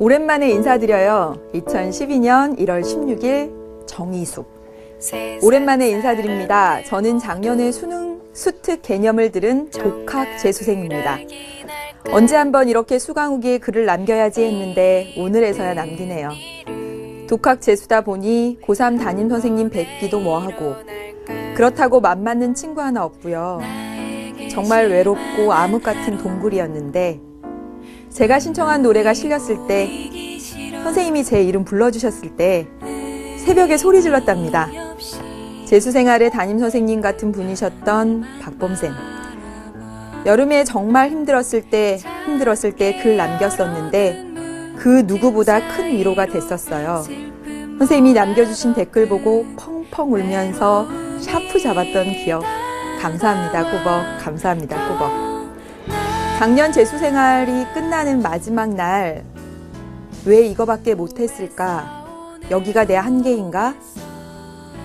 오랜만에 인사드려요. 2012년 1월 16일 정의숙. 오랜만에 인사드립니다. 저는 작년에 수능 수특 개념을 들은 독학 재수생입니다. 언제 한번 이렇게 수강후기에 글을 남겨야지 했는데 오늘에서야 남기네요. 독학 재수다 보니 고3 담임 선생님 뵙기도 뭐하고 그렇다고 맘 맞는 친구 하나 없고요. 정말 외롭고 암흑 같은 동굴이었는데 제가 신청한 노래가 실렸을 때 선생님이 제 이름 불러주셨을 때 새벽에 소리 질렀답니다. 재수생활의 담임 선생님 같은 분이셨던 박범쌤. 여름에 정말 힘들었을 때 글 남겼었는데 그 누구보다 큰 위로가 됐었어요. 선생님이 남겨주신 댓글 보고 펑펑 울면서 샤프 잡았던 기억. 감사합니다, 꾸벅. 감사합니다, 꾸벅. 작년 재수생활이 끝나는 마지막 날, 왜 이거밖에 못했을까? 여기가 내 한계인가?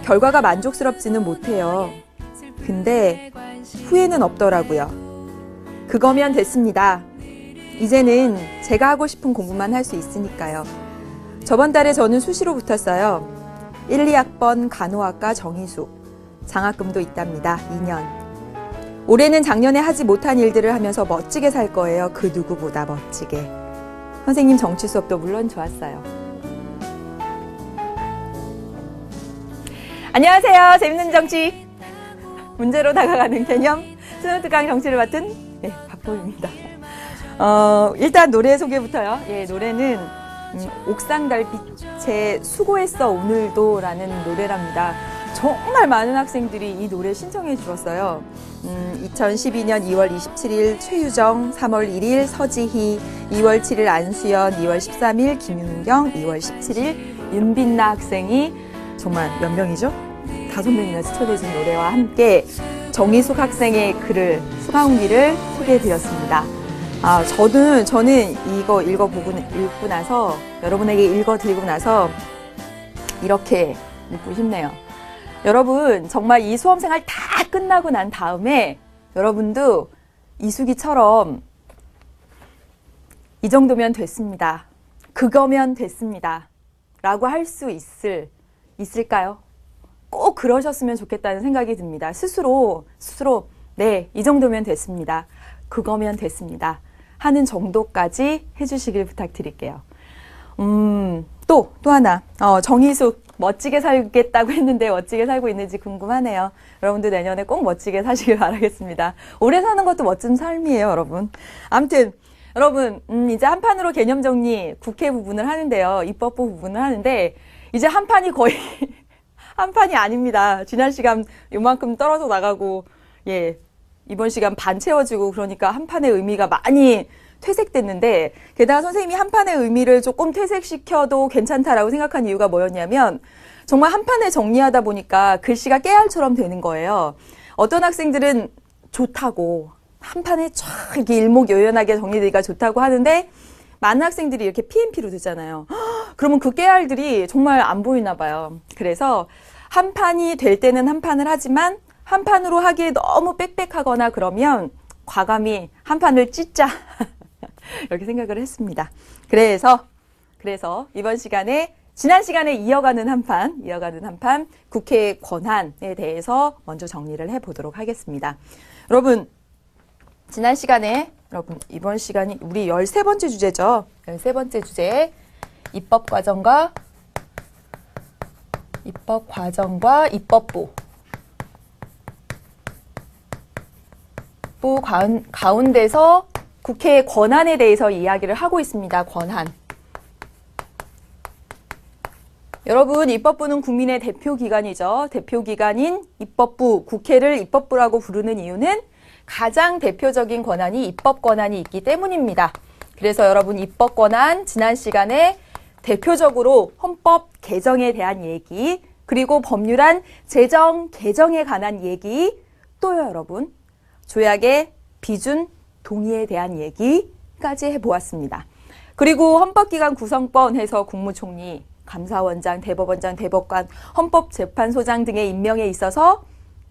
결과가 만족스럽지는 못해요. 근데 후회는 없더라고요. 그거면 됐습니다. 이제는 제가 하고 싶은 공부만 할 수 있으니까요. 저번 달에 저는 수시로 붙었어요. 1, 2학번 간호학과 정의숙. 장학금도 있답니다. 2년. 올해는 작년에 하지 못한 일들을 하면서 멋지게 살 거예요. 그 누구보다 멋지게. 선생님 정치 수업도 물론 좋았어요. 안녕하세요. 재밌는 정치. 문제로 다가가는 개념. 스노트강 정치를 맡은 박보입니다. 일단 노래 소개부터요. 노래는 옥상달빛의 수고했어 오늘도 라는 노래랍니다. 정말 많은 학생들이 이 노래 신청해 주었어요. 2012년 2월 27일 최유정, 3월 1일 서지희, 2월 7일 안수연, 2월 13일 김윤경, 2월 17일 윤빛나 학생이 정말 몇 명이죠? 5명이나 추천해 준 노래와 함께 정의숙 학생의 글을, 수강후기를 소개해 드렸습니다. 저는 이거 읽고 나서, 여러분에게 읽어드리고 나서 이렇게 묻고 싶네요. 여러분, 정말 이 수험생활 다 끝나고 난 다음에 여러분도 이수기처럼 이 정도면 됐습니다. 그거면 됐습니다. 라고 할 수 있을까요? 꼭 그러셨으면 좋겠다는 생각이 듭니다. 스스로, 네, 이 정도면 됐습니다. 그거면 됐습니다. 하는 정도까지 해주시길 부탁드릴게요. 또 하나. 정의숙. 멋지게 살겠다고 했는데 멋지게 살고 있는지 궁금하네요. 여러분도 내년에 꼭 멋지게 사시길 바라겠습니다. 오래 사는 것도 멋진 삶이에요, 여러분. 아무튼 여러분 이제 한 판으로 개념 정리 국회 부분을 하는데요. 입법부 부분을 하는데 이제 한 판이 거의 한 판이 아닙니다. 지난 시간 요만큼 떨어져 나가고 이번 시간 반 채워지고 그러니까 한 판의 의미가 많이 퇴색됐는데 게다가 선생님이 한 판의 의미를 조금 퇴색시켜도 괜찮다라고 생각한 이유가 뭐였냐면 정말 한 판에 정리하다 보니까 글씨가 깨알처럼 되는 거예요. 어떤 학생들은 좋다고 한 판에 쫙 이렇게 일목요연하게 정리되기가 좋다고 하는데 많은 학생들이 이렇게 PMP로 듣잖아요. 그러면 그 깨알들이 정말 안 보이나 봐요. 그래서 한 판이 될 때는 한 판을 하지만 한 판으로 하기에 너무 빽빽하거나 그러면 과감히 한 판을 찢자. 이렇게 생각을 했습니다. 그래서 이번 시간에 지난 시간에 이어가는 한 판 국회 권한에 대해서 먼저 정리를 해보도록 하겠습니다. 여러분 지난 시간에 이번 시간이 우리 13번째 주제죠. 13번째 주제 입법 과정과 입법부 가운데서 국회의 권한에 대해서 이야기를 하고 있습니다. 권한. 여러분, 입법부는 국민의 대표기관이죠. 대표기관인 입법부, 국회를 입법부라고 부르는 이유는 가장 대표적인 권한이 입법 권한이 있기 때문입니다. 그래서 여러분, 입법 권한 지난 시간에 대표적으로 헌법 개정에 대한 얘기, 그리고 법률안 제정 개정에 관한 얘기, 또요, 여러분, 조약의 비준 동의에 대한 얘기까지 해보았습니다. 그리고 헌법기관 구성권 해서 국무총리, 감사원장, 대법원장, 대법관, 헌법재판소장 등의 임명에 있어서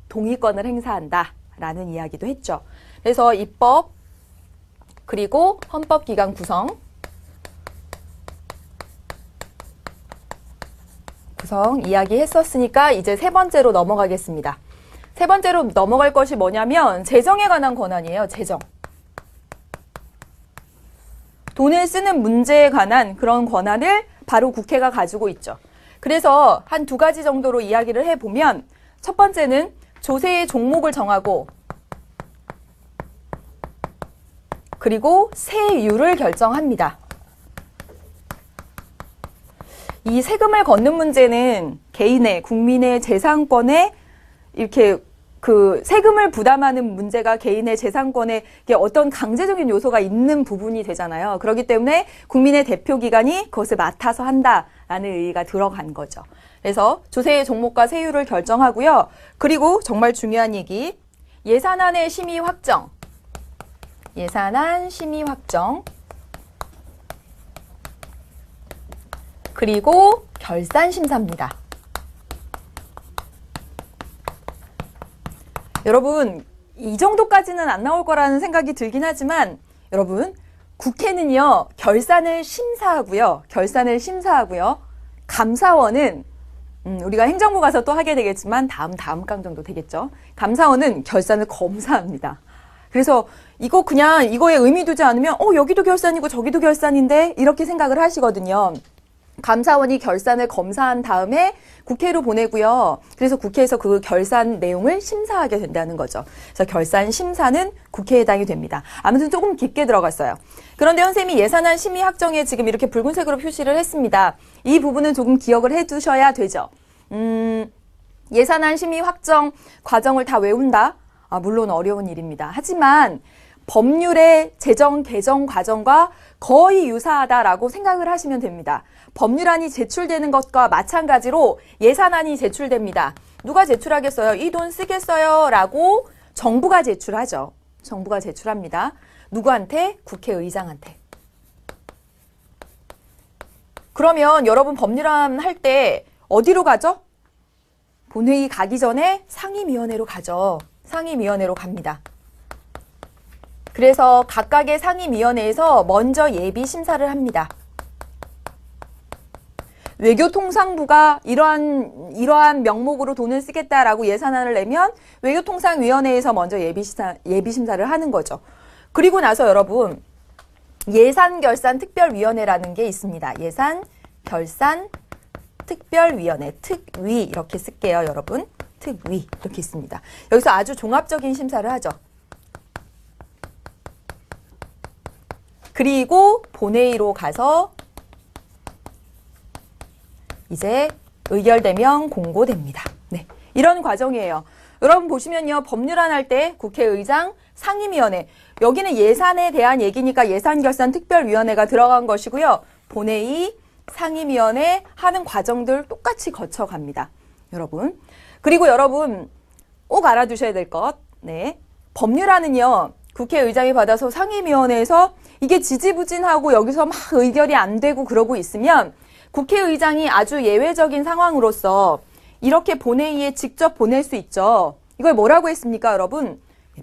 동의권을 행사한다라는 이야기도 했죠. 그래서 입법, 그리고 헌법기관 구성, 구성 이야기했었으니까 이제 세 번째로 넘어가겠습니다. 세 번째로 넘어갈 것이 뭐냐면 재정에 관한 권한이에요. 재정. 돈을 쓰는 문제에 관한 그런 권한을 바로 국회가 가지고 있죠. 그래서 한 두 가지 정도로 이야기를 해보면 첫 번째는 조세의 종목을 정하고 그리고 세율을 결정합니다. 이 세금을 걷는 문제는 개인의, 국민의 재산권에 이렇게 그 세금을 부담하는 문제가 개인의 재산권에 어떤 강제적인 요소가 있는 부분이 되잖아요. 그렇기 때문에 국민의 대표기관이 그것을 맡아서 한다라는 의의가 들어간 거죠. 그래서 조세의 종목과 세율을 결정하고요. 그리고 정말 중요한 얘기, 예산안의 심의 확정. 예산안 심의 확정. 그리고 결산 심사입니다. 여러분, 이 정도까지는 안 나올 거라는 생각이 들긴 하지만 여러분, 국회는요, 결산을 심사하고요. 감사원은 우리가 행정부 가서 또 하게 되겠지만 다음 강 정도 되겠죠. 감사원은 결산을 검사합니다. 그래서 이거 그냥 이거에 의미 두지 않으면 여기도 결산이고 저기도 결산인데 이렇게 생각을 하시거든요. 감사원이 결산을 검사한 다음에 국회로 보내고요. 그래서 국회에서 그 결산 내용을 심사하게 된다는 거죠. 그래서 결산 심사는 국회에 해당이 됩니다. 아무튼 조금 깊게 들어갔어요. 그런데 선생님이 예산안 심의 확정에 지금 이렇게 붉은색으로 표시를 했습니다. 이 부분은 조금 기억을 해두셔야 되죠. 예산안 심의 확정 과정을 다 외운다? 물론 어려운 일입니다. 하지만 법률의 재정 개정 과정과 거의 유사하다라고 생각을 하시면 됩니다. 법률안이 제출되는 것과 마찬가지로 예산안이 제출됩니다. 누가 제출하겠어요? 이 돈 쓰겠어요? 라고 정부가 제출하죠. 정부가 제출합니다. 누구한테? 국회의장한테. 그러면 여러분 법률안 할 때 어디로 가죠? 본회의 가기 전에 상임위원회로 가죠. 상임위원회로 갑니다. 그래서 각각의 상임위원회에서 먼저 예비 심사를 합니다. 외교통상부가 이러한 명목으로 돈을 쓰겠다라고 예산안을 내면 외교통상위원회에서 먼저 예비 심사를 하는 거죠. 그리고 나서 여러분 예산결산특별위원회라는 게 있습니다. 예산결산특별위원회, 특위 이렇게 쓸게요, 여러분. 특위 이렇게 있습니다. 여기서 아주 종합적인 심사를 하죠. 그리고 본회의로 가서 이제 의결되면 공고됩니다. 네, 이런 과정이에요. 여러분 보시면요. 법률안 할 때 국회의장, 상임위원회. 여기는 예산에 대한 얘기니까 예산결산특별위원회가 들어간 것이고요. 본회의, 상임위원회 하는 과정들 똑같이 거쳐갑니다. 여러분. 그리고 여러분 꼭 알아두셔야 될 것. 네, 법률안은요. 국회의장이 받아서 상임위원회에서 이게 지지부진하고 여기서 막 의결이 안 되고 그러고 있으면 국회의장이 아주 예외적인 상황으로서 이렇게 본회의에 직접 보낼 수 있죠. 이걸 뭐라고 했습니까, 여러분?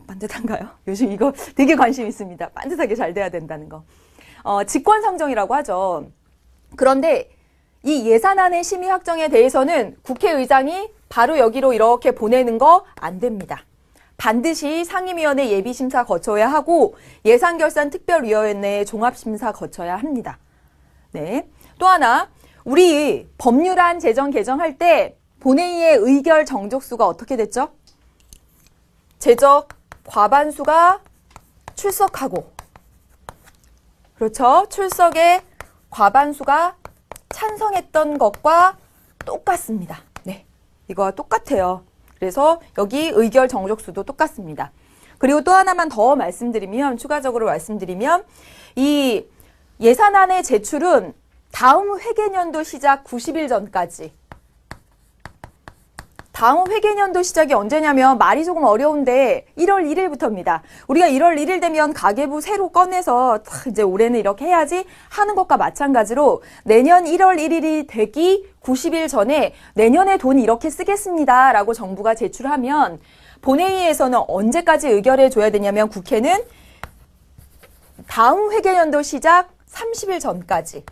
반듯한가요? 요즘 이거 되게 관심 있습니다. 반듯하게 잘 돼야 된다는 거. 직권상정이라고 하죠. 그런데 이 예산안의 심의 확정에 대해서는 국회의장이 바로 여기로 이렇게 보내는 거 안 됩니다. 반드시 상임위원회 예비심사 거쳐야 하고 예산결산특별위원회 종합심사 거쳐야 합니다. 네. 또 하나, 우리 법률안 제정 개정할 때 본회의의 의결 정족수가 어떻게 됐죠? 제적 과반수가 출석하고, 그렇죠? 출석의 과반수가 찬성했던 것과 똑같습니다. 네, 이거와 똑같아요. 그래서 여기 의결 정족수도 똑같습니다. 그리고 또 하나만 더 말씀드리면, 추가적으로 말씀드리면, 이 예산안의 제출은 다음 회계년도 시작 90일 전까지. 다음 회계년도 시작이 언제냐면 말이 조금 어려운데 1월 1일부터입니다. 우리가 1월 1일 되면 가계부 새로 꺼내서 이제 올해는 이렇게 해야지 하는 것과 마찬가지로 내년 1월 1일이 되기 90일 전에 내년에 돈 이렇게 쓰겠습니다 라고 정부가 제출하면 본회의에서는 언제까지 의결해 줘야 되냐면 국회는 다음 회계년도 시작 30일 전까지.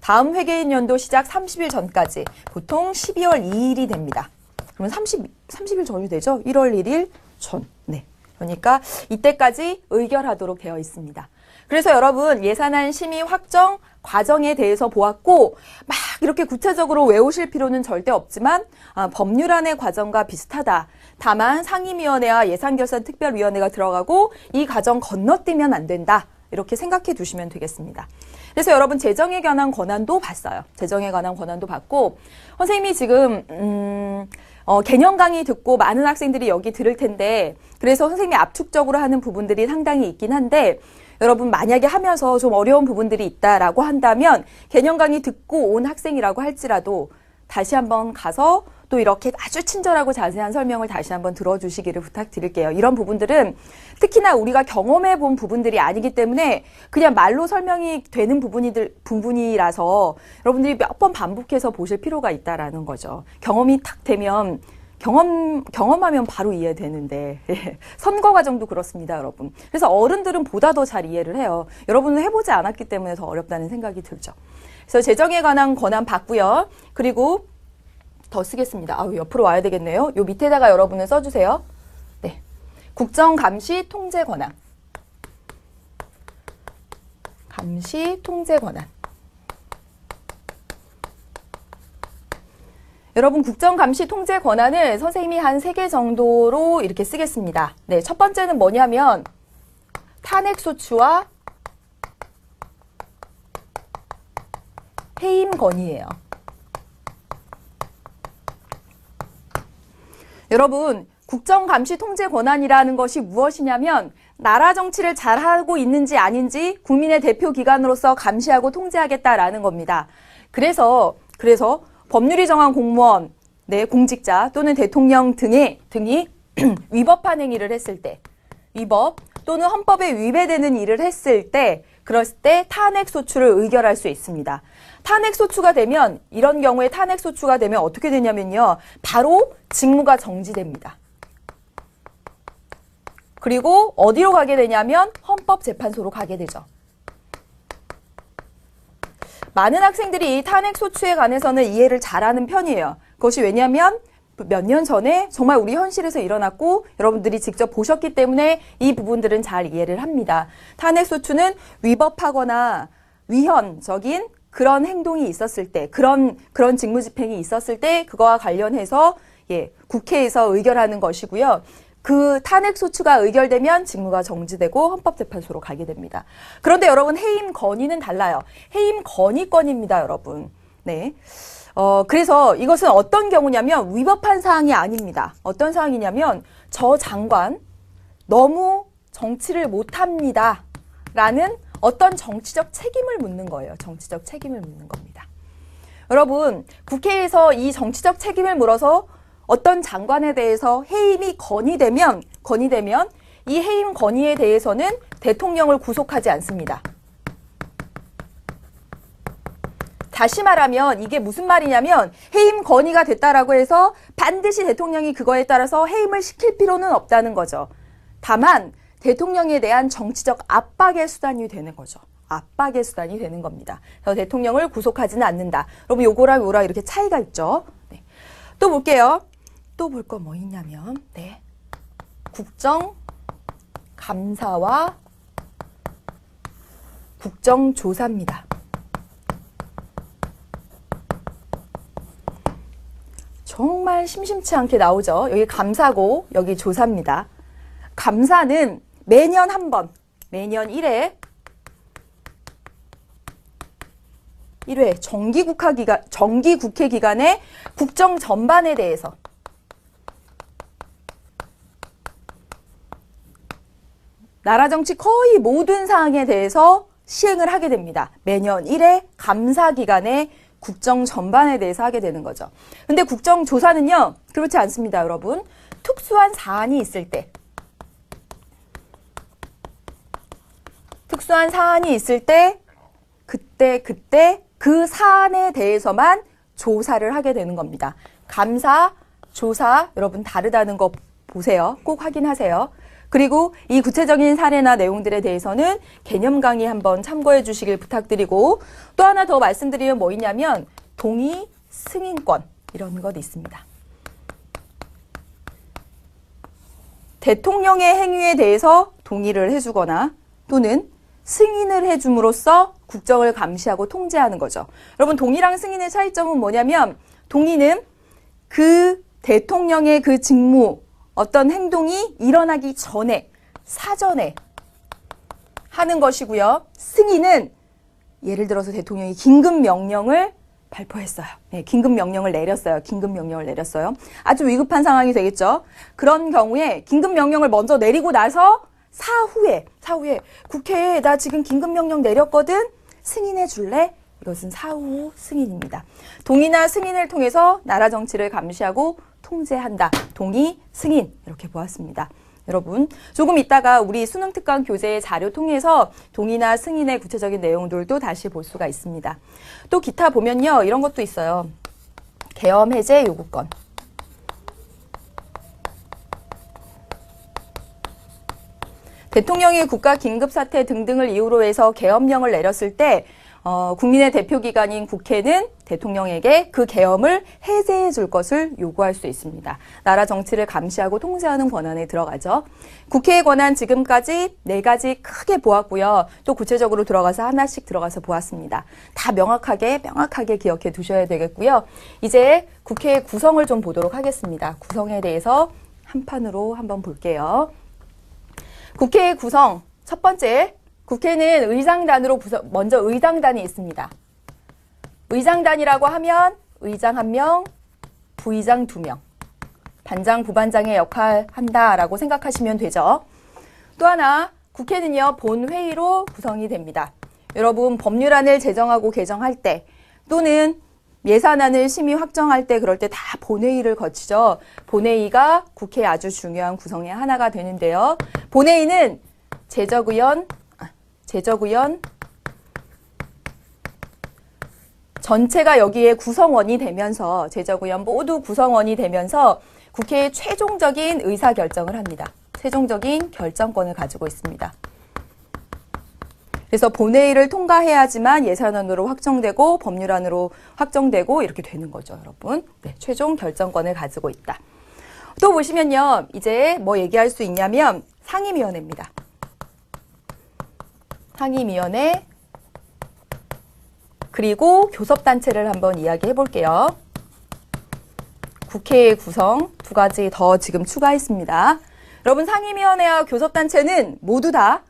다음 회계인 연도 시작 30일 전까지 보통 12월 2일이 됩니다. 그러면 30일 전이 되죠? 1월 1일 전. 네. 그러니까 이때까지 의결하도록 되어 있습니다. 그래서 여러분 예산안 심의 확정 과정에 대해서 보았고 막 이렇게 구체적으로 외우실 필요는 절대 없지만 법률안의 과정과 비슷하다. 다만 상임위원회와 예산결산특별위원회가 들어가고 이 과정 건너뛰면 안 된다. 이렇게 생각해 두시면 되겠습니다. 그래서 여러분 재정에 관한 권한도 봤어요. 재정에 관한 권한도 봤고 선생님이 지금 개념 강의 듣고 많은 학생들이 여기 들을 텐데 그래서 선생님이 압축적으로 하는 부분들이 상당히 있긴 한데 여러분 만약에 하면서 좀 어려운 부분들이 있다라고 한다면 개념 강의 듣고 온 학생이라고 할지라도 다시 한번 가서 또 이렇게 아주 친절하고 자세한 설명을 다시 한번 들어주시기를 부탁드릴게요. 이런 부분들은 특히나 우리가 경험해 본 부분들이 아니기 때문에 그냥 말로 설명이 되는 부분이라서 여러분들이 몇 번 반복해서 보실 필요가 있다라는 거죠. 경험이 탁 되면 경험하면 바로 이해되는데 선거 과정도 그렇습니다, 여러분. 그래서 어른들은 보다 더 잘 이해를 해요. 여러분은 해보지 않았기 때문에 더 어렵다는 생각이 들죠. 그래서 재정에 관한 권한 봤고요. 그리고 더 쓰겠습니다. 옆으로 와야 되겠네요. 요 밑에다가 여러분은 써주세요. 네, 국정감시 통제 권한. 감시 통제 권한. 여러분 국정감시 통제 권한을 선생님이 한 3개 정도로 이렇게 쓰겠습니다. 네, 첫 번째는 뭐냐면 탄핵소추와 해임 건의예요. 여러분 국정감시 통제 권한이라는 것이 무엇이냐면 나라 정치를 잘하고 있는지 아닌지 국민의 대표 기관으로서 감시하고 통제하겠다라는 겁니다. 그래서 법률이 정한 공무원, 공직자 또는 대통령 등이 위법한 행위를 했을 때, 위법 또는 헌법에 위배되는 일을 했을 때, 그랬을 때 탄핵소추를 의결할 수 있습니다. 탄핵소추가 되면, 이런 경우에 탄핵소추가 되면 어떻게 되냐면요. 바로 직무가 정지됩니다. 그리고 어디로 가게 되냐면 헌법재판소로 가게 되죠. 많은 학생들이 이 탄핵소추에 관해서는 이해를 잘하는 편이에요. 그것이 왜냐하면 몇 년 전에 정말 우리 현실에서 일어났고 여러분들이 직접 보셨기 때문에 이 부분들은 잘 이해를 합니다. 탄핵소추는 위법하거나 위헌적인 그런 행동이 있었을 때, 그런 직무집행이 있었을 때 그거와 관련해서 국회에서 의결하는 것이고요. 그 탄핵소추가 의결되면 직무가 정지되고 헌법재판소로 가게 됩니다. 그런데 여러분 해임 건의는 달라요. 해임 건의권입니다, 여러분. 네. 그래서 이것은 어떤 경우냐면 위법한 사항이 아닙니다. 어떤 사항이냐면 저 장관 너무 정치를 못합니다. 라는 어떤 정치적 책임을 묻는 거예요. 정치적 책임을 묻는 겁니다. 여러분 국회에서 이 정치적 책임을 물어서 어떤 장관에 대해서 해임이 건의되면 이 해임 건의에 대해서는 대통령을 구속하지 않습니다. 다시 말하면 이게 무슨 말이냐면 해임 건의가 됐다라고 해서 반드시 대통령이 그거에 따라서 해임을 시킬 필요는 없다는 거죠. 다만 대통령에 대한 정치적 압박의 수단이 되는 거죠. 압박의 수단이 되는 겁니다. 그래서 대통령을 구속하지는 않는다. 여러분 요거랑 요랑 이렇게 차이가 있죠. 네. 또 볼게요. 또 볼 거 뭐 있냐면 국정감사와 국정조사입니다. 정말 심심치 않게 나오죠. 여기 감사고 여기 조사입니다. 감사는 매년 한 번, 매년 1회 정기국회 기간에 국정 전반에 대해서 나라 정치 거의 모든 사항에 대해서 시행을 하게 됩니다. 매년 1회 감사 기간에 국정 전반에 대해서 하게 되는 거죠. 근데 국정조사는요, 그렇지 않습니다, 여러분. 특수한 사안이 있을 때, 그때 그 사안에 대해서만 조사를 하게 되는 겁니다. 감사, 조사, 여러분 다르다는 거 보세요. 꼭 확인하세요. 그리고 이 구체적인 사례나 내용들에 대해서는 개념 강의 한번 참고해 주시길 부탁드리고 또 하나 더 말씀드리면 뭐 있냐면 동의 승인권 이런 것 있습니다. 대통령의 행위에 대해서 동의를 해주거나 또는 승인을 해줌으로써 국정을 감시하고 통제하는 거죠. 여러분 동의랑 승인의 차이점은 뭐냐면 동의는 그 대통령의 그 직무 어떤 행동이 일어나기 전에 사전에 하는 것이고요. 승인은 예를 들어서 대통령이 긴급 명령을 발표했어요. 네, 긴급 명령을 내렸어요. 긴급 명령을 내렸어요. 아주 위급한 상황이 되겠죠. 그런 경우에 긴급 명령을 먼저 내리고 나서 사후에 국회에 나 지금 긴급 명령 내렸거든. 승인해 줄래? 이것은 사후 승인입니다. 동의나 승인을 통해서 나라 정치를 감시하고 통제한다. 동의, 승인 이렇게 보았습니다. 여러분 조금 이따가 우리 수능 특강 교재의 자료 통해서 동의나 승인의 구체적인 내용들도 다시 볼 수가 있습니다. 또 기타 보면요. 이런 것도 있어요. 계엄 해제 요구권. 대통령이 국가 긴급사태 등등을 이유로 해서 계엄령을 내렸을 때 국민의 대표기관인 국회는 대통령에게 그 계엄을 해제해 줄 것을 요구할 수 있습니다. 나라 정치를 감시하고 통제하는 권한에 들어가죠. 국회의 권한 지금까지 4가지 크게 보았고요. 또 구체적으로 들어가서 하나씩 들어가서 보았습니다. 다 명확하게 기억해 두셔야 되겠고요. 이제 국회의 구성을 좀 보도록 하겠습니다. 구성에 대해서 한 판으로 한번 볼게요. 국회의 구성 첫 번째, 국회는 의장단으로 먼저 의장단이 있습니다. 의장단이라고 하면 의장 1명, 부의장 2명, 반장, 부반장의 역할 한다라고 생각하시면 되죠. 또 하나, 국회는요, 본회의로 구성이 됩니다. 여러분, 법률안을 제정하고 개정할 때 또는 예산안을 심의 확정할 때 그럴 때 다 본회의를 거치죠. 본회의가 국회의 아주 중요한 구성의 하나가 되는데요. 본회의는 제적의원, 전체가 여기에 구성원이 되면서 제적의원 모두 구성원이 되면서 국회의 최종적인 의사결정을 합니다. 최종적인 결정권을 가지고 있습니다. 그래서 본회의를 통과해야지만 예산안으로 확정되고 법률안으로 확정되고 이렇게 되는 거죠, 여러분. 네, 최종 결정권을 가지고 있다. 또 보시면요. 이제 뭐 얘기할 수 있냐면 상임위원회입니다. 상임위원회 그리고 교섭단체를 한번 이야기해 볼게요. 국회의 구성 2가지 더 지금 추가했습니다. 여러분 상임위원회와 교섭단체는 모두 다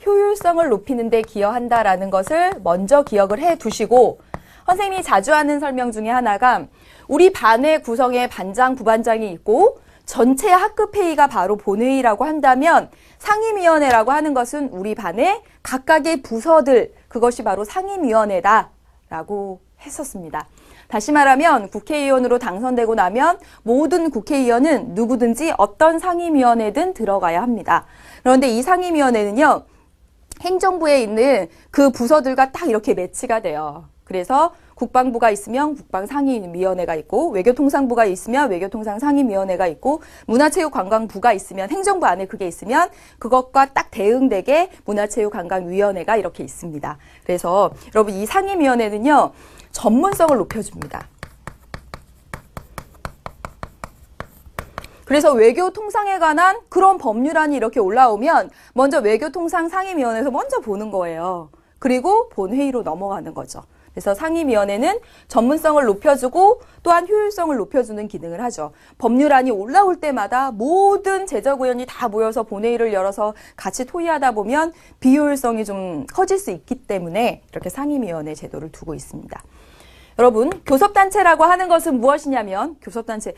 효율성을 높이는 데 기여한다라는 것을 먼저 기억을 해 두시고 선생님이 자주 하는 설명 중에 하나가 우리 반의 구성에 반장, 부반장이 있고 전체 학급 회의가 바로 본회의라고 한다면 상임위원회라고 하는 것은 우리 반의 각각의 부서들 그것이 바로 상임위원회다라고 했었습니다. 다시 말하면 국회의원으로 당선되고 나면 모든 국회의원은 누구든지 어떤 상임위원회든 들어가야 합니다. 그런데 이 상임위원회는요. 행정부에 있는 그 부서들과 딱 이렇게 매치가 돼요. 그래서 국방부가 있으면 국방상임위원회가 있고 외교통상부가 있으면 외교통상상임위원회가 있고 문화체육관광부가 있으면 행정부 안에 그게 있으면 그것과 딱 대응되게 문화체육관광위원회가 이렇게 있습니다. 그래서 여러분 이 상임위원회는요. 전문성을 높여줍니다. 그래서 외교통상에 관한 그런 법률안이 이렇게 올라오면 먼저 외교통상상임위원회에서 먼저 보는 거예요. 그리고 본회의로 넘어가는 거죠. 그래서 상임위원회는 전문성을 높여주고 또한 효율성을 높여주는 기능을 하죠. 법률안이 올라올 때마다 모든 제적의원이 다 모여서 본회의를 열어서 같이 토의하다 보면 비효율성이 좀 커질 수 있기 때문에 이렇게 상임위원회 제도를 두고 있습니다. 여러분, 교섭단체라고 하는 것은 무엇이냐면 교섭단체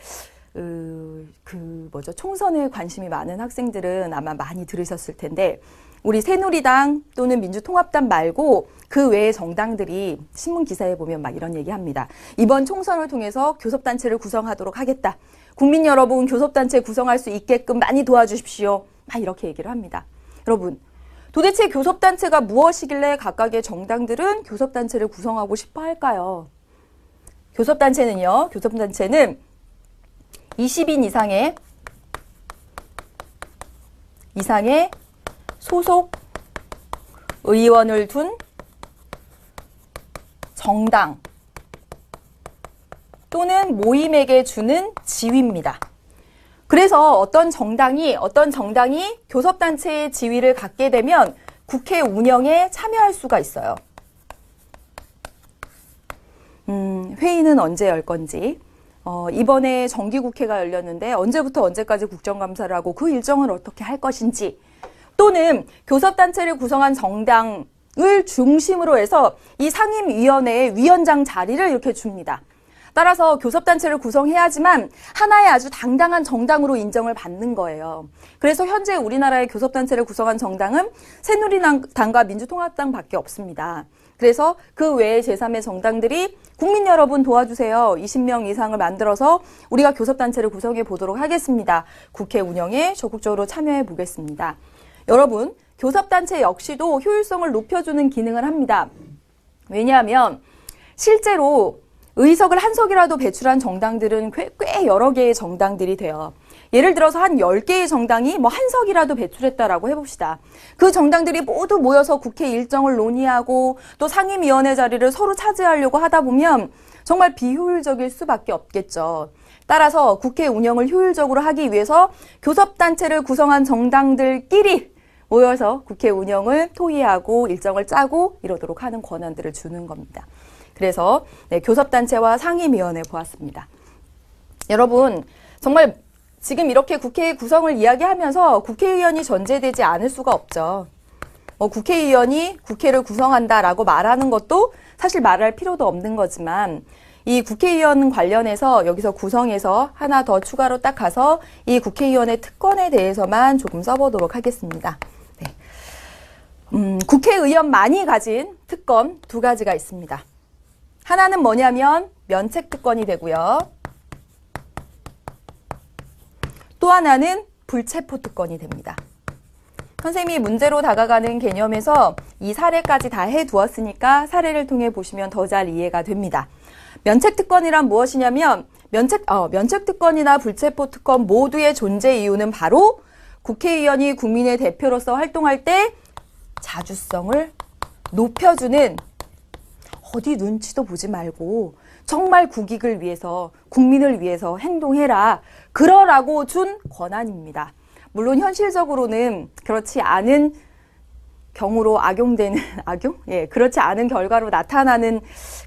총선에 관심이 많은 학생들은 아마 많이 들으셨을 텐데 우리 새누리당 또는 민주통합당 말고 그 외의 정당들이 신문 기사에 보면 막 이런 얘기합니다. 이번 총선을 통해서 교섭단체를 구성하도록 하겠다. 국민 여러분 교섭단체 구성할 수 있게끔 많이 도와주십시오. 막 이렇게 얘기를 합니다. 여러분 도대체 교섭단체가 무엇이길래 각각의 정당들은 교섭단체를 구성하고 싶어 할까요? 교섭단체는 20인 이상의 이상의 소속 의원을 둔 정당 또는 모임에게 주는 지위입니다. 그래서 어떤 정당이 교섭단체의 지위를 갖게 되면 국회 운영에 참여할 수가 있어요. 회의는 언제 열 건지, 이번에 정기국회가 열렸는데 언제부터 언제까지 국정감사를 하고 그 일정을 어떻게 할 것인지, 또는 교섭단체를 구성한 정당을 중심으로 해서 이 상임위원회의 위원장 자리를 이렇게 줍니다. 따라서 교섭단체를 구성해야지만 하나의 아주 당당한 정당으로 인정을 받는 거예요. 그래서 현재 우리나라의 교섭단체를 구성한 정당은 새누리당과 민주통합당밖에 없습니다. 그래서 그 외에 제3의 정당들이 국민 여러분 도와주세요. 20명 이상을 만들어서 우리가 교섭단체를 구성해 보도록 하겠습니다. 국회 운영에 적극적으로 참여해 보겠습니다. 여러분, 교섭단체 역시도 효율성을 높여주는 기능을 합니다. 왜냐하면 실제로 의석을 한 석이라도 배출한 정당들은 꽤 여러 개의 정당들이 돼요. 예를 들어서 한 10개의 정당이 한 석이라도 배출했다라고 해봅시다. 그 정당들이 모두 모여서 국회 일정을 논의하고 또 상임위원회 자리를 서로 차지하려고 하다 보면 정말 비효율적일 수밖에 없겠죠. 따라서 국회 운영을 효율적으로 하기 위해서 교섭단체를 구성한 정당들끼리 모여서 국회 운영을 토의하고 일정을 짜고 이러도록 하는 권한들을 주는 겁니다. 그래서 교섭단체와 상임위원회 보았습니다. 여러분, 정말 지금 이렇게 국회 구성을 이야기하면서 국회의원이 전제되지 않을 수가 없죠. 국회의원이 국회를 구성한다라고 말하는 것도 사실 말할 필요도 없는 거지만 이 국회의원 관련해서 여기서 구성해서 하나 더 추가로 딱 가서 이 국회의원의 특권에 대해서만 조금 써보도록 하겠습니다. 국회의원만이 가진 특권 2가지가 있습니다. 하나는 뭐냐면 면책특권이 되고요. 또 하나는 불체포특권이 됩니다. 선생님이 문제로 다가가는 개념에서 이 사례까지 다 해두었으니까 사례를 통해 보시면 더 잘 이해가 됩니다. 면책특권이란 무엇이냐면 면책특권이나 불체포특권 모두의 존재 이유는 바로 국회의원이 국민의 대표로서 활동할 때 자주성을 높여주는, 어디 눈치도 보지 말고 정말 국익을 위해서, 국민을 위해서 행동해라, 그러라고 준 권한입니다. 물론 현실적으로는 그렇지 않은 경우로 악용되는, 그렇지 않은 결과로 나타나는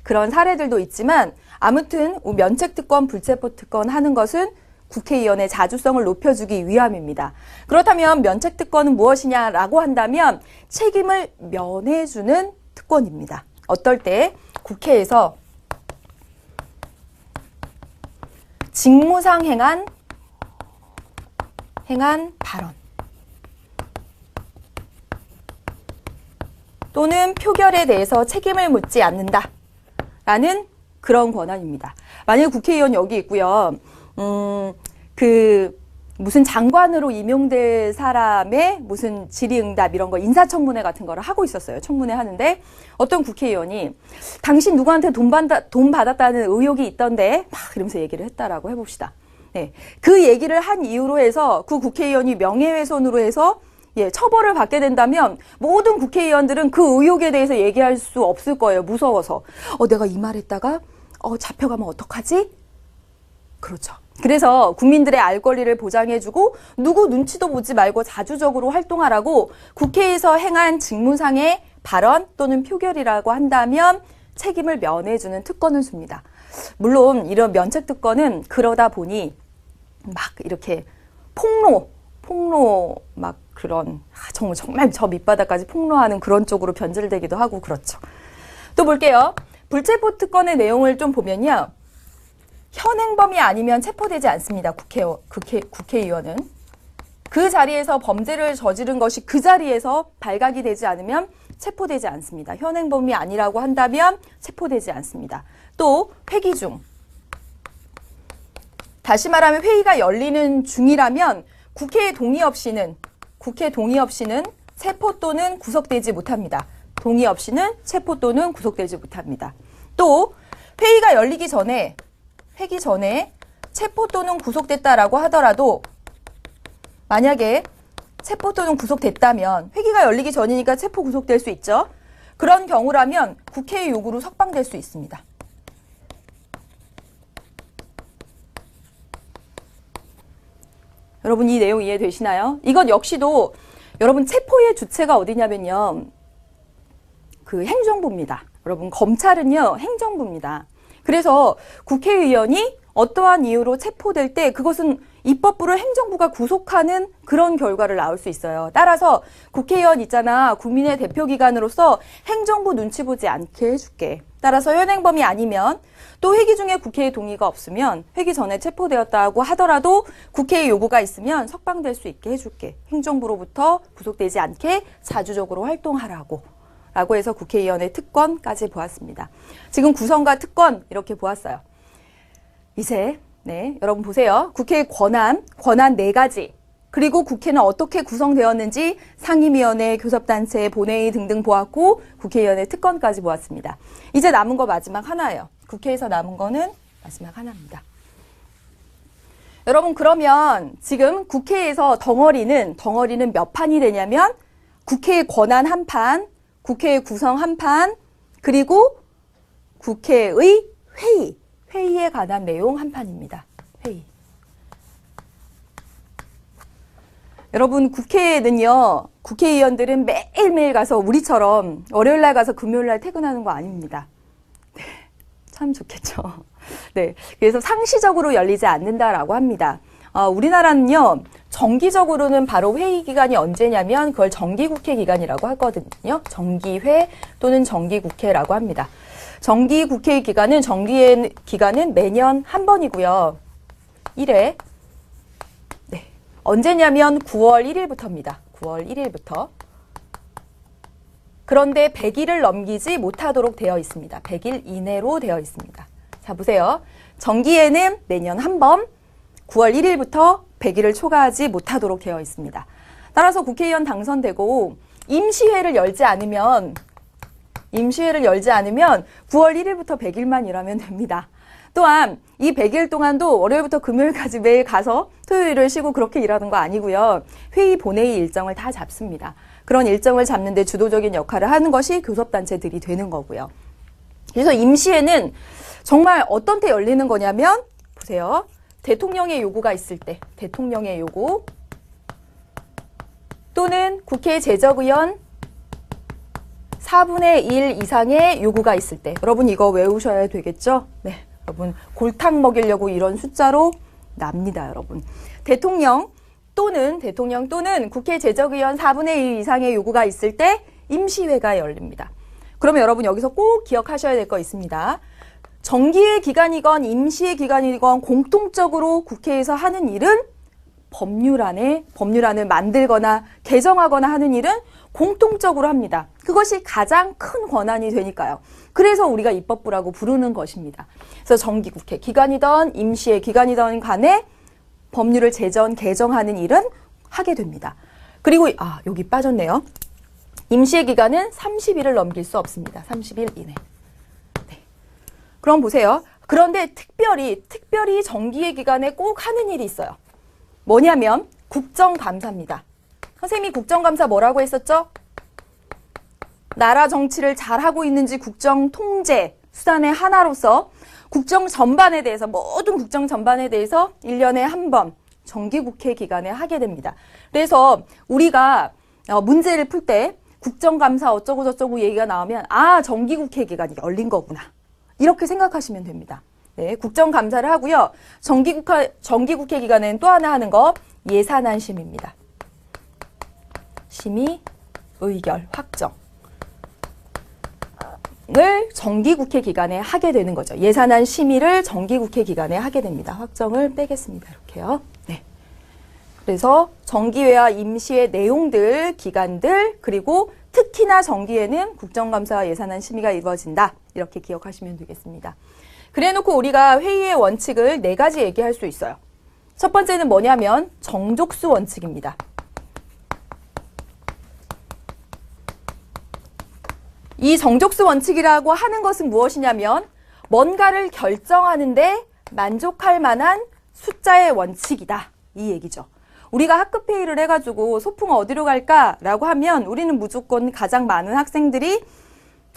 그런 사례들도 있지만 아무튼 면책특권, 불체포특권 하는 것은 국회의원의 자주성을 높여주기 위함입니다. 그렇다면 면책특권은 무엇이냐라고 한다면 책임을 면해주는 특권입니다. 어떨 때? 국회에서 직무상 행한 발언 또는 표결에 대해서 책임을 묻지 않는다라는 그런 권한입니다. 만약 국회의원 여기 있고요. 무슨 장관으로 임용될 사람의 무슨 질의응답 이런 거 인사청문회 같은 거를 하고 있었어요. 청문회 하는데 어떤 국회의원이 당신 누구한테 돈 받았다는 의혹이 있던데 막 이러면서 얘기를 했다라고 해봅시다. 네, 그 얘기를 한 이유로 해서 그 국회의원이 명예훼손으로 해서 처벌을 받게 된다면 모든 국회의원들은 그 의혹에 대해서 얘기할 수 없을 거예요. 무서워서. 내가 이 말 했다가 잡혀가면 어떡하지? 그렇죠. 그래서 국민들의 알 권리를 보장해주고 누구 눈치도 보지 말고 자주적으로 활동하라고 국회에서 행한 직무상의 발언 또는 표결이라고 한다면 책임을 면해주는 특권을 줍니다. 물론 이런 면책특권은 그러다 보니 막 이렇게 폭로 막 그런 정말 저 밑바닥까지 폭로하는 그런 쪽으로 변질되기도 하고 그렇죠. 또 볼게요. 불체포특권의 내용을 좀 보면요. 현행범이 아니면 체포되지 않습니다. 국회의원은. 그 자리에서 범죄를 저지른 것이 그 자리에서 발각이 되지 않으면 체포되지 않습니다. 현행범이 아니라고 한다면 체포되지 않습니다. 또 회기 중. 다시 말하면 회의가 열리는 중이라면 국회 동의 없이는 체포 또는 구속되지 못합니다. 동의 없이는 체포 또는 구속되지 못합니다. 또 회의가 열리기 전에 체포 또는 구속됐다라고 하더라도 만약에 체포 또는 구속됐다면 회기가 열리기 전이니까 체포 구속될 수 있죠. 그런 경우라면 국회의 요구로 석방될 수 있습니다. 여러분 이 내용 이해되시나요? 이것 역시도 여러분 체포의 주체가 어디냐면요. 그 행정부입니다. 여러분 검찰은요 행정부입니다. 그래서 국회의원이 어떠한 이유로 체포될 때 그것은 입법부를 행정부가 구속하는 그런 결과를 낳을 수 있어요. 따라서 국회의원 있잖아. 국민의 대표기관으로서 행정부 눈치 보지 않게 해줄게. 따라서 현행범이 아니면 또 회기 중에 국회의 동의가 없으면 회기 전에 체포되었다고 하더라도 국회의 요구가 있으면 석방될 수 있게 해줄게. 행정부로부터 구속되지 않게 자주적으로 활동하라고. 라고 해서 국회의원의 특권까지 보았습니다. 지금 구성과 특권 이렇게 보았어요. 이제 여러분 보세요. 국회의 권한 4가지. 그리고 국회는 어떻게 구성되었는지 상임위원회, 교섭단체, 본회의 등등 보았고 국회의원의 특권까지 보았습니다. 이제 남은 거 마지막 하나예요. 국회에서 남은 거는 마지막 하나입니다. 여러분 그러면 지금 국회에서 덩어리는 몇 판이 되냐면 국회의 권한 1판, 국회의 구성 1판, 그리고 국회의 회의에 관한 내용 1판입니다. 회의. 여러분 국회에는요. 국회의원들은 매일매일 가서 우리처럼 월요일날 가서 금요일날 퇴근하는 거 아닙니다. 네, 참 좋겠죠. 네, 그래서 상시적으로 열리지 않는다라고 합니다. 우리나라는요. 정기적으로는 바로 회의 기간이 언제냐면 그걸 정기국회 기간이라고 하거든요. 정기회 또는 정기국회라고 합니다. 정기국회 기간은 기간은 매년 한 번이고요. 1회. 네. 언제냐면 9월 1일부터입니다. 9월 1일부터. 그런데 100일을 넘기지 못하도록 되어 있습니다. 100일 이내로 되어 있습니다. 자, 보세요. 정기회는 매년 한 번, 9월 1일부터 100일을 초과하지 못하도록 되어 있습니다. 따라서 국회의원 당선되고 임시회를 열지 않으면 9월 1일부터 100일만 일하면 됩니다. 또한 이 100일 동안도 월요일부터 금요일까지 매일 가서 토요일을 쉬고 그렇게 일하는 거 아니고요. 회의 본회의 일정을 다 잡습니다. 그런 일정을 잡는 데 주도적인 역할을 하는 것이 교섭단체들이 되는 거고요. 그래서 임시회는 정말 어떤 때 열리는 거냐면 보세요. 대통령의 요구가 있을 때 대통령의 요구 또는 국회 제적의원 4분의 1 이상의 요구가 있을 때 여러분 이거 외우셔야 되겠죠? 네, 여러분 골탕 먹이려고 이런 숫자로 납니다. 여러분 대통령 또는 국회 제적의원 4분의 1 이상의 요구가 있을 때 임시회가 열립니다. 그러면 여러분 여기서 꼭 기억하셔야 될 거 있습니다. 정기의 기간이건 임시의 기간이건 공통적으로 국회에서 하는 일은 법률안을 만들거나 개정하거나 하는 일은 공통적으로 합니다. 그것이 가장 큰 권한이 되니까요. 그래서 우리가 입법부라고 부르는 것입니다. 그래서 정기국회 기간이든 임시의 기간이든 간에 법률을 개정하는 일은 하게 됩니다. 그리고 여기 빠졌네요. 임시의 기간은 30일을 넘길 수 없습니다. 30일 이내. 네. 그럼 보세요. 그런데 특별히 정기의 기간에 꼭 하는 일이 있어요. 뭐냐면 국정감사입니다. 선생님이 국정감사 뭐라고 했었죠? 나라 정치를 잘하고 있는지 국정 통제 수단의 하나로서 국정 전반에 대해서 모든 국정 전반에 대해서 1년에 한 번 정기국회 기간에 하게 됩니다. 그래서 우리가 문제를 풀 때 국정감사 어쩌고 저쩌고 얘기가 나오면 정기국회 기간이 열린 거구나. 이렇게 생각하시면 됩니다. 네, 국정감사를 하고요. 정기국회 기간에는 또 하나 하는 거 예산안 심의입니다. 심의, 의결, 확정. 을 정기국회 기간에 하게 되는 거죠. 예산안 심의를 정기국회 기간에 하게 됩니다. 확정을 빼겠습니다. 이렇게요. 네. 그래서 정기회와 임시회 내용들, 기간들, 그리고 특히나 정기회는 국정감사와 예산안 심의가 이루어진다. 이렇게 기억하시면 되겠습니다. 그래놓고 우리가 회의의 원칙을 4가지 얘기할 수 있어요. 첫 번째는 뭐냐면 정족수 원칙입니다. 이 정족수 원칙이라고 하는 것은 무엇이냐면 뭔가를 결정하는데 만족할 만한 숫자의 원칙이다. 이 얘기죠. 우리가 학급 회의를 해가지고 소풍 어디로 갈까라고 하면 우리는 무조건 가장 많은 학생들이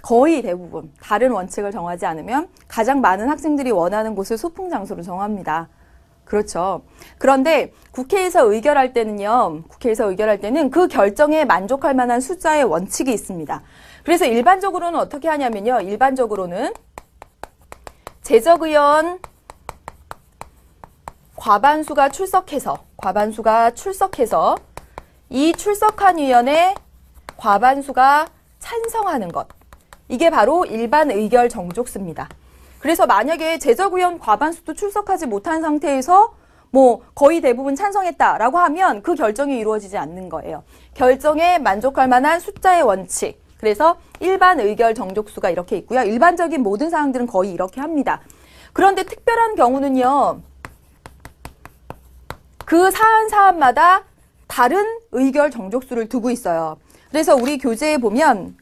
거의 대부분 다른 원칙을 정하지 않으면 가장 많은 학생들이 원하는 곳을 소풍 장소로 정합니다. 그렇죠. 그런데 국회에서 의결할 때는요. 국회에서 의결할 때는 그 결정에 만족할 만한 숫자의 원칙이 있습니다. 그래서 일반적으로는 어떻게 하냐면요. 일반적으로는 재적의원 과반수가 출석해서 이 출석한 위원회 과반수가 찬성하는 것. 이게 바로 일반 의결 정족수입니다. 그래서 만약에 재적의원 과반수도 출석하지 못한 상태에서 뭐 거의 대부분 찬성했다라고 하면 그 결정이 이루어지지 않는 거예요. 결정에 만족할 만한 숫자의 원칙. 그래서 일반 의결 정족수가 이렇게 있고요. 일반적인 모든 사항들은 거의 이렇게 합니다. 그런데 특별한 경우는요. 그 사안마다 다른 의결 정족수를 두고 있어요. 그래서 우리 교재에 보면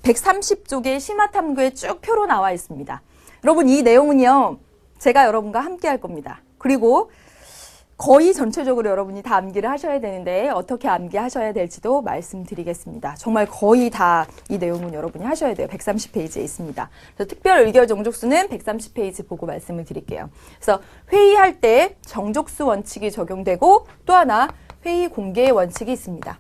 130쪽의 심화탐구에 쭉 표로 나와 있습니다. 여러분 이 내용은요. 제가 여러분과 함께 할 겁니다. 그리고 거의 전체적으로 여러분이 다 암기를 하셔야 되는데 어떻게 암기하셔야 될지도 말씀드리겠습니다. 정말 거의 다 이 내용은 여러분이 하셔야 돼요. 130페이지에 있습니다. 그래서 특별 의결 정족수는 130페이지 보고 말씀을 드릴게요. 그래서 회의할 때 정족수 원칙이 적용되고 또 하나 회의 공개 원칙이 있습니다.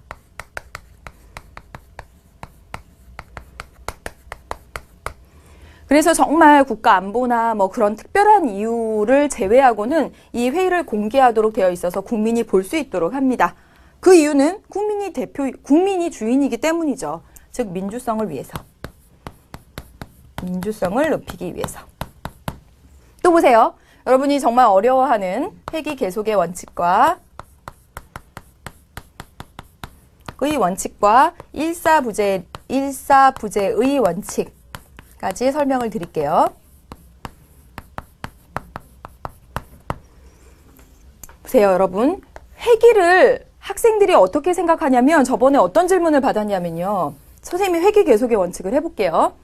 그래서 정말 국가 안보나 뭐 그런 특별한 이유를 제외하고는 이 회의를 공개하도록 되어 있어서 국민이 볼 수 있도록 합니다. 그 이유는 국민이 주인이기 때문이죠. 즉 민주성을 위해서. 민주성을 높이기 위해서. 또 보세요. 여러분이 정말 어려워하는 회기 계속의 원칙과 의 원칙과 일사부재의 원칙까지 설명을 드릴게요. 보세요, 여러분. 회기를 학생들이 어떻게 생각하냐면 저번에 어떤 질문을 받았냐면요. 선생님이 회기 계속의 원칙을 해볼게요.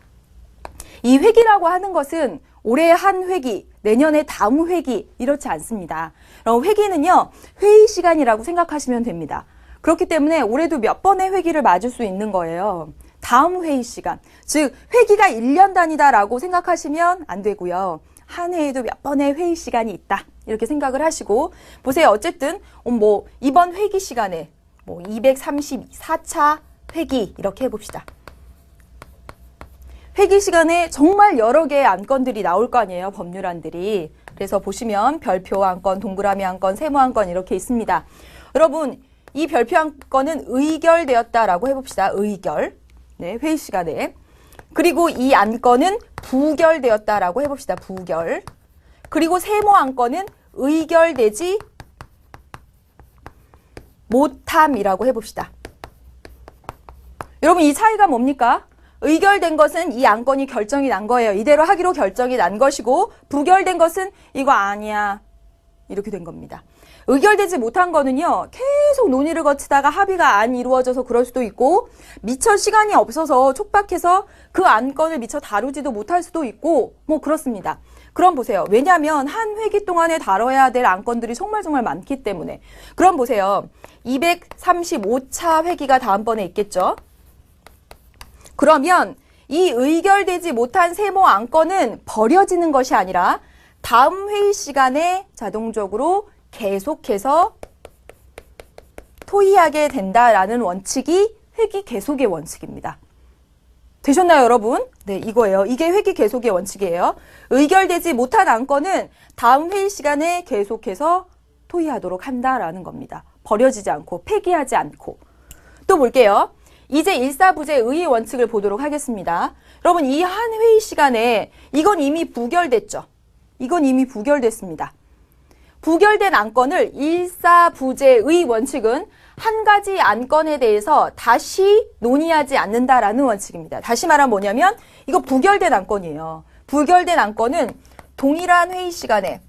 이 회기라고 하는 것은 올해 한 회기, 내년에 다음 회기 이렇지 않습니다. 그럼 회기는요. 회의 시간이라고 생각하시면 됩니다. 그렇기 때문에 올해도 몇 번의 회기를 맞을 수 있는 거예요. 다음 회의 시간, 즉 회기가 1년 단위다라고 생각하시면 안 되고요. 한 해에도 몇 번의 회의 시간이 있다. 이렇게 생각을 하시고 보세요. 어쨌든 뭐 이번 회기 시간에 뭐 234차 회기 이렇게 해봅시다. 회기 시간에 정말 여러 개의 안건들이 나올 거 아니에요. 법률안들이. 그래서 보시면 별표 안건, 동그라미 안건, 세모 안건 이렇게 있습니다. 여러분 이 별표 안건은 의결되었다라고 해봅시다. 의결. 네, 회의 시간에. 그리고 이 안건은 부결되었다라고 해봅시다. 부결. 그리고 세모 안건은 의결되지 못함이라고 해봅시다. 여러분 이 차이가 뭡니까? 의결된 것은 이 안건이 결정이 난 거예요. 이대로 하기로 결정이 난 것이고 부결된 것은 이거 아니야. 이렇게 된 겁니다. 의결되지 못한 거는요. 계속 논의를 거치다가 합의가 안 이루어져서 그럴 수도 있고 미처 시간이 없어서 촉박해서 그 안건을 미처 다루지도 못할 수도 있고 뭐 그렇습니다. 그럼 보세요. 왜냐하면 한 회기 동안에 다뤄야 될 안건들이 정말 많기 때문에. 그럼 보세요. 235차 회기가 다음번에 있겠죠. 그러면 이 의결되지 못한 세모 안건은 버려지는 것이 아니라 다음 회의 시간에 자동적으로 계속해서 토의하게 된다라는 원칙이 회기 계속의 원칙입니다. 되셨나요, 여러분? 네, 이거예요. 이게 회기 계속의 원칙이에요. 의결되지 못한 안건은 다음 회의 시간에 계속해서 토의하도록 한다라는 겁니다. 버려지지 않고, 폐기하지 않고. 또 볼게요. 이제 일사부재의 원칙을 보도록 하겠습니다. 여러분, 이 한 회의 시간에 이건 이미 부결됐죠? 이건 이미 부결됐습니다. 부결된 안건을 일사부재의 원칙은 한 가지 안건에 대해서 다시 논의하지 않는다라는 원칙입니다. 다시 말하면 뭐냐면 이거 부결된 안건이에요. 부결된 안건은 동일한 회의 시간에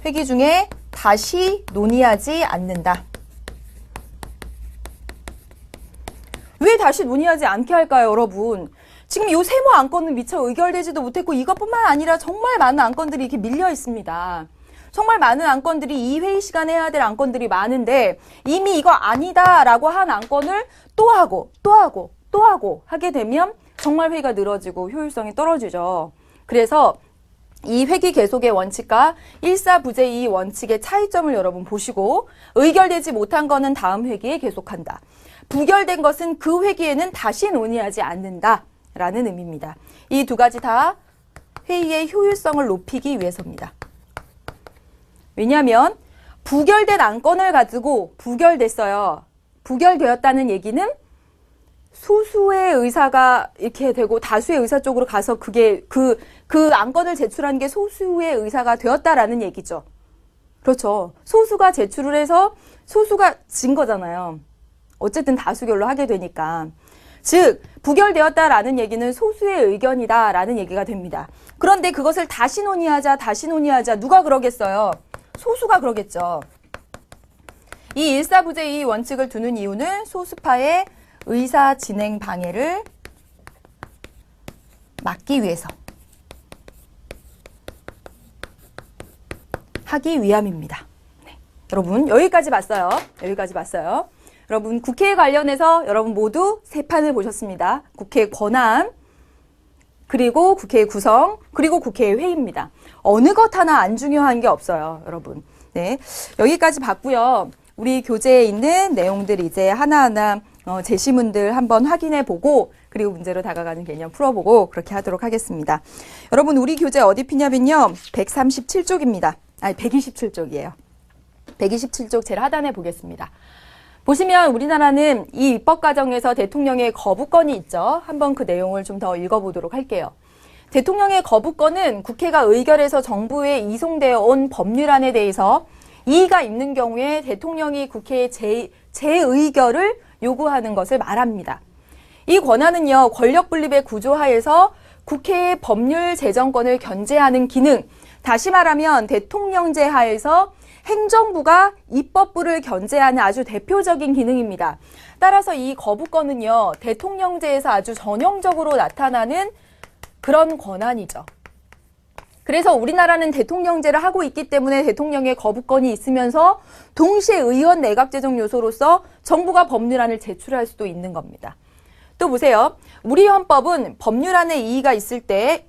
회기 중에 다시 논의하지 않는다. 왜 다시 논의하지 않게 할까요, 여러분? 지금 이 세모 안건은 미처 의결되지도 못했고 이것뿐만 아니라 정말 많은 안건들이 이렇게 밀려 있습니다. 정말 많은 안건들이 이 회의 시간에 해야 될 안건들이 많은데 이미 이거 아니다라고 한 안건을 또 하고 또 하고 또 하고 하게 되면 정말 회의가 늘어지고 효율성이 떨어지죠. 그래서 이 회기 계속의 원칙과 일사부재이 원칙의 차이점을 여러분 보시고 의결되지 못한 거는 다음 회기에 계속한다. 부결된 것은 그 회기에는 다시 논의하지 않는다. 라는 의미입니다. 이 두 가지 다 회의의 효율성을 높이기 위해서입니다. 왜냐하면 부결된 안건을 가지고 부결됐어요. 부결되었다는 얘기는 소수의 의사가 이렇게 되고 다수의 의사 쪽으로 가서 그게 그 안건을 제출한 게 소수의 의사가 되었다라는 얘기죠. 그렇죠. 소수가 제출을 해서 소수가 진 거잖아요. 어쨌든 다수결로 하게 되니까. 즉 부결되었다라는 얘기는 소수의 의견이다라는 얘기가 됩니다. 그런데 그것을 다시 논의하자 누가 그러겠어요? 소수가 그러겠죠. 이 일사부재의 원칙을 두는 이유는 소수파의 의사 진행 방해를 막기 위해서 하기 위함입니다. 네. 여러분 여기까지 봤어요. 여러분 국회에 관련해서 여러분 모두 세 판을 보셨습니다. 국회 권한, 그리고 국회 구성, 그리고 국회 회의입니다. 어느 것 하나 안 중요한 게 없어요, 여러분. 네, 여기까지 봤고요. 우리 교재에 있는 내용들 이제 하나하나 제시문들 한번 확인해 보고 그리고 문제로 다가가는 개념 풀어보고 그렇게 하도록 하겠습니다. 여러분 우리 교재 어디 피냐면요. 137쪽입니다. 아니 127쪽이에요. 127쪽 제일 하단에 보겠습니다. 보시면 우리나라는 이 입법 과정에서 대통령의 거부권이 있죠. 한번 그 내용을 좀 더 읽어보도록 할게요. 대통령의 거부권은 국회가 의결해서 정부에 이송되어 온 법률안에 대해서 이의가 있는 경우에 대통령이 국회에 재의결을 요구하는 것을 말합니다. 이 권한은요, 권력 분립의 구조 하에서 국회의 법률 제정권을 견제하는 기능, 다시 말하면 대통령제 하에서 행정부가 입법부를 견제하는 아주 대표적인 기능입니다. 따라서 이 거부권은요, 대통령제에서 아주 전형적으로 나타나는 그런 권한이죠. 그래서 우리나라는 대통령제를 하고 있기 때문에 대통령의 거부권이 있으면서 동시에 의원 내각제정 요소로서 정부가 법률안을 제출할 수도 있는 겁니다. 또 보세요. 우리 헌법은 법률안에 이의가 있을 때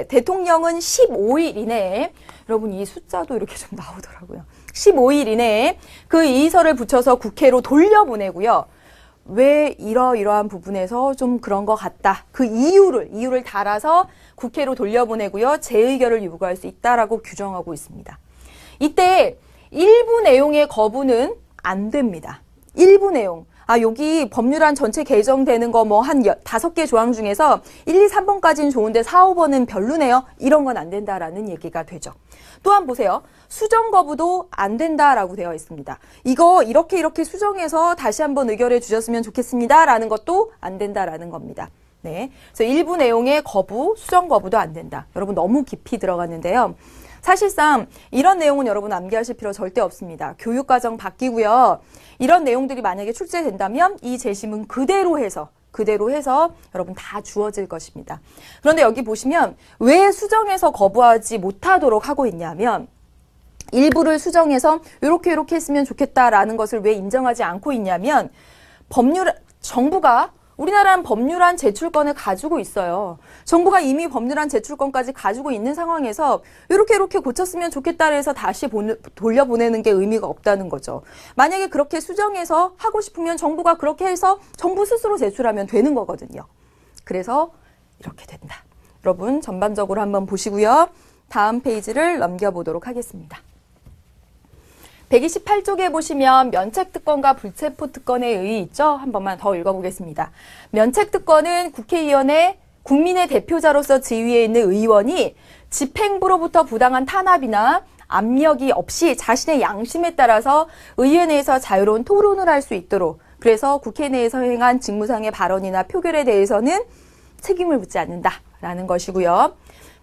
대통령은 15일 이내에, 여러분 이 숫자도 이렇게 좀 나오더라고요. 15일 이내에 그 이의서를 붙여서 국회로 돌려보내고요. 왜 이러이러한 부분에서 좀 그런 것 같다. 그 이유를 달아서 국회로 돌려보내고요. 재의결을 요구할 수 있다라고 규정하고 있습니다. 이때 일부 내용의 거부는 안 됩니다. 일부 내용. 여기 법률안 전체 개정되는 거 뭐 한 5개 조항 중에서 1, 2, 3번까지는 좋은데 4, 5번은 별로네요. 이런 건 안 된다라는 얘기가 되죠. 또한 보세요. 수정 거부도 안 된다라고 되어 있습니다. 이거 이렇게 수정해서 다시 한번 의결해 주셨으면 좋겠습니다라는 것도 안 된다라는 겁니다. 네. 그래서 일부 내용의 거부, 수정 거부도 안 된다. 여러분 너무 깊이 들어갔는데요. 사실상 이런 내용은 여러분 암기하실 필요 절대 없습니다. 교육과정 바뀌고요. 이런 내용들이 만약에 출제된다면 이 제시문 그대로 해서 여러분 다 주어질 것입니다. 그런데 여기 보시면 왜 수정해서 거부하지 못하도록 하고 있냐면 일부를 수정해서 이렇게 했으면 좋겠다라는 것을 왜 인정하지 않고 있냐면 정부가 우리나라는 법률안 제출권을 가지고 있어요. 정부가 이미 법률안 제출권까지 가지고 있는 상황에서 이렇게 고쳤으면 좋겠다 해서 다시 돌려보내는 게 의미가 없다는 거죠. 만약에 그렇게 수정해서 하고 싶으면 정부가 그렇게 해서 정부 스스로 제출하면 되는 거거든요. 그래서 이렇게 된다. 여러분 전반적으로 한번 보시고요. 다음 페이지를 넘겨보도록 하겠습니다. 128쪽에 보시면 면책특권과 불체포특권의 의의 있죠? 한 번만 더 읽어보겠습니다. 면책특권은 국회의원의 국민의 대표자로서 지위에 있는 의원이 집행부로부터 부당한 탄압이나 압력이 없이 자신의 양심에 따라서 의회 내에서 자유로운 토론을 할 수 있도록, 그래서 국회 내에서 행한 직무상의 발언이나 표결에 대해서는 책임을 묻지 않는다라는 것이고요.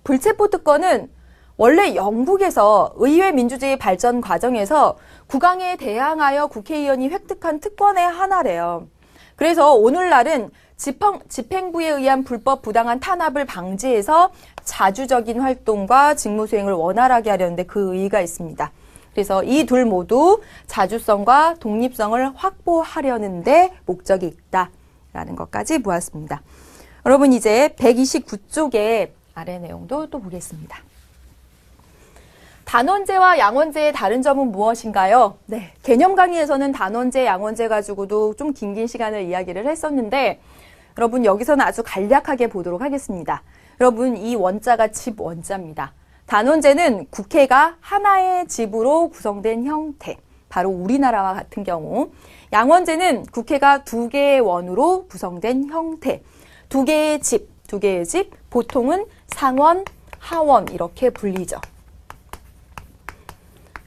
불체포특권은 원래 영국에서 의회 민주주의 발전 과정에서 국왕에 대항하여 국회의원이 획득한 특권의 하나래요. 그래서 오늘날은 집행부에 의한 불법 부당한 탄압을 방지해서 자주적인 활동과 직무 수행을 원활하게 하려는데 그 의의가 있습니다. 그래서 이 둘 모두 자주성과 독립성을 확보하려는데 목적이 있다라는 것까지 보았습니다. 여러분 이제 129쪽의 아래 내용도 또 보겠습니다. 단원제와 양원제의 다른 점은 무엇인가요? 네, 개념 강의에서는 단원제, 양원제 가지고도 좀 긴 시간을 이야기를 했었는데 여러분 여기서는 아주 간략하게 보도록 하겠습니다. 여러분 이 원자가 집 원자입니다. 단원제는 국회가 하나의 집으로 구성된 형태, 바로 우리나라와 같은 경우. 양원제는 국회가 두 개의 원으로 구성된 형태, 두 개의 집, 보통은 상원, 하원 이렇게 불리죠.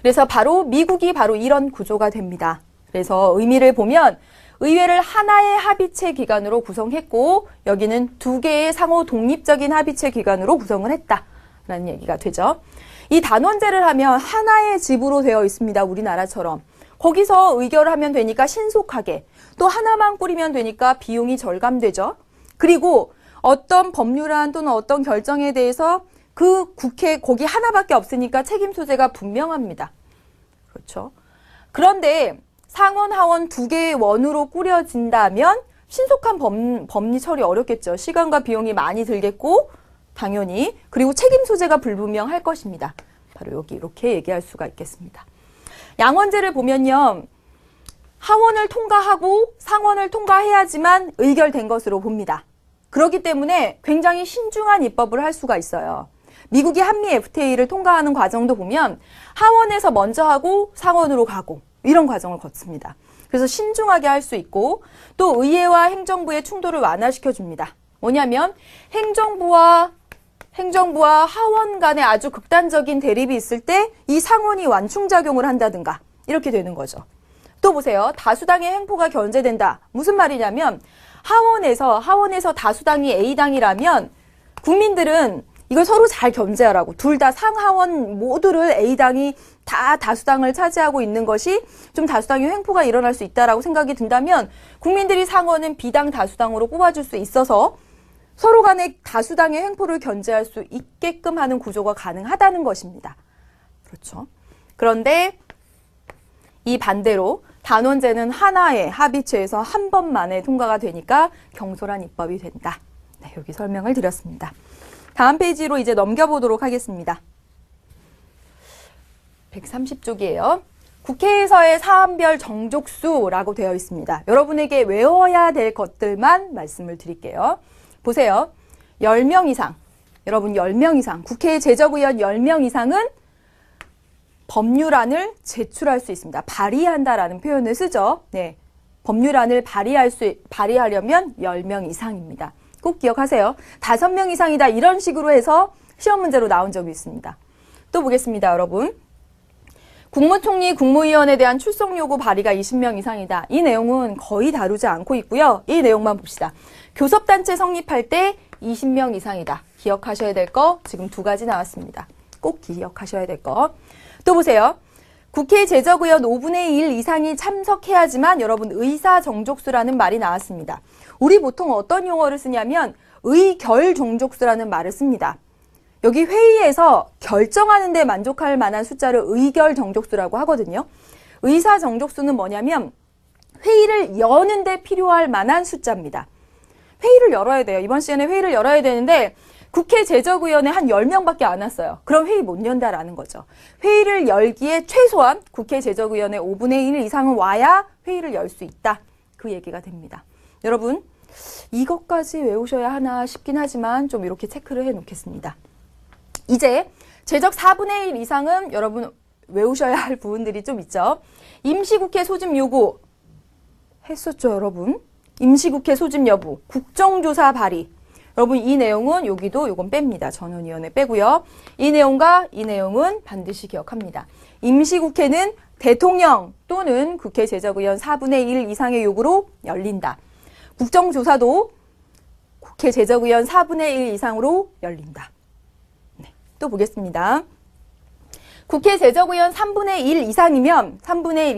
그래서 바로 미국이 바로 이런 구조가 됩니다. 그래서 의미를 보면 의회를 하나의 합의체 기관으로 구성했고 여기는 두 개의 상호 독립적인 합의체 기관으로 구성을 했다라는 얘기가 되죠. 이 단원제를 하면 하나의 집으로 되어 있습니다. 우리나라처럼. 거기서 의결을 하면 되니까 신속하게, 또 하나만 꾸리면 되니까 비용이 절감되죠. 그리고 어떤 법률안 또는 어떤 결정에 대해서 그 국회 거기 하나밖에 없으니까 책임 소재가 분명합니다. 그렇죠. 그런데 상원, 하원 두 개의 원으로 꾸려진다면 신속한 법리 처리 어렵겠죠. 시간과 비용이 많이 들겠고 당연히 그리고 책임 소재가 불분명할 것입니다. 바로 여기 이렇게 얘기할 수가 있겠습니다. 양원제를 보면요. 하원을 통과하고 상원을 통과해야지만 의결된 것으로 봅니다. 그렇기 때문에 굉장히 신중한 입법을 할 수가 있어요. 미국이 한미 FTA를 통과하는 과정도 보면 하원에서 먼저 하고 상원으로 가고 이런 과정을 거칩니다. 그래서 신중하게 할 수 있고 또 의회와 행정부의 충돌을 완화시켜줍니다. 뭐냐면 행정부와 하원 간에 아주 극단적인 대립이 있을 때 이 상원이 완충작용을 한다든가 이렇게 되는 거죠. 또 보세요. 다수당의 횡포가 견제된다. 무슨 말이냐면 하원에서 다수당이 A당이라면 국민들은 이걸 서로 잘 견제하라고 둘 다 상하원 모두를 A당이 다 다수당을 차지하고 있는 것이 좀 다수당의 횡포가 일어날 수 있다라고 생각이 든다면 국민들이 상원은 B당 다수당으로 뽑아줄 수 있어서 서로 간의 다수당의 횡포를 견제할 수 있게끔 하는 구조가 가능하다는 것입니다. 그렇죠. 그런데 이 반대로 단원제는 하나의 합의체에서 한 번만에 통과가 되니까 경솔한 입법이 된다. 네, 여기 설명을 드렸습니다. 다음 페이지로 이제 넘겨보도록 하겠습니다. 130쪽이에요. 국회에서의 사안별 정족수라고 되어 있습니다. 여러분에게 외워야 될 것들만 말씀을 드릴게요. 보세요. 10명 이상, 여러분 10명 이상, 국회 제적의원 10명 이상은 법률안을 제출할 수 있습니다. 발의한다라는 표현을 쓰죠. 네, 법률안을 발의하려면 10명 이상입니다. 꼭 기억하세요. 5명 이상이다 이런 식으로 해서 시험 문제로 나온 적이 있습니다. 또 보겠습니다, 여러분. 국무총리, 국무위원에 대한 출석 요구 발의가 20명 이상이다. 이 내용은 거의 다루지 않고 있고요. 이 내용만 봅시다. 교섭단체 성립할 때 20명 이상이다. 기억하셔야 될 거 지금 2가지 나왔습니다. 꼭 기억하셔야 될 거. 또 보세요. 국회 제적의원 5분의 1 이상이 참석해야지만 여러분 의사정족수라는 말이 나왔습니다. 우리 보통 어떤 용어를 쓰냐면 의결정족수라는 말을 씁니다. 여기 회의에서 결정하는 데 만족할 만한 숫자를 의결정족수라고 하거든요. 의사정족수는 뭐냐면 회의를 여는 데 필요할 만한 숫자입니다. 회의를 열어야 돼요. 이번 시간에 회의를 열어야 되는데 국회 제적의원에 한 10명밖에 안 왔어요. 그럼 회의 못 연다라는 거죠. 회의를 열기에 최소한 국회 제적의원의 5분의 1 이상은 와야 회의를 열 수 있다. 그 얘기가 됩니다. 여러분 이것까지 외우셔야 하나 싶긴 하지만 좀 이렇게 체크를 해 놓겠습니다. 이제 제적 4분의 1 이상은 여러분 외우셔야 할 부분들이 좀 있죠. 임시국회 소집 요구 했었죠, 여러분. 임시국회 소집 여부, 국정조사 발의. 여러분 이 내용은 여기도 요건 뺍니다. 전원위원회 빼고요. 이 내용과 이 내용은 반드시 기억합니다. 임시국회는 대통령 또는 국회 제적의원 4분의 1 이상의 요구로 열린다. 국정조사도 국회 제적의원 4분의 1 이상으로 열린다. 네, 또 보겠습니다. 국회 제적의원 3분의 1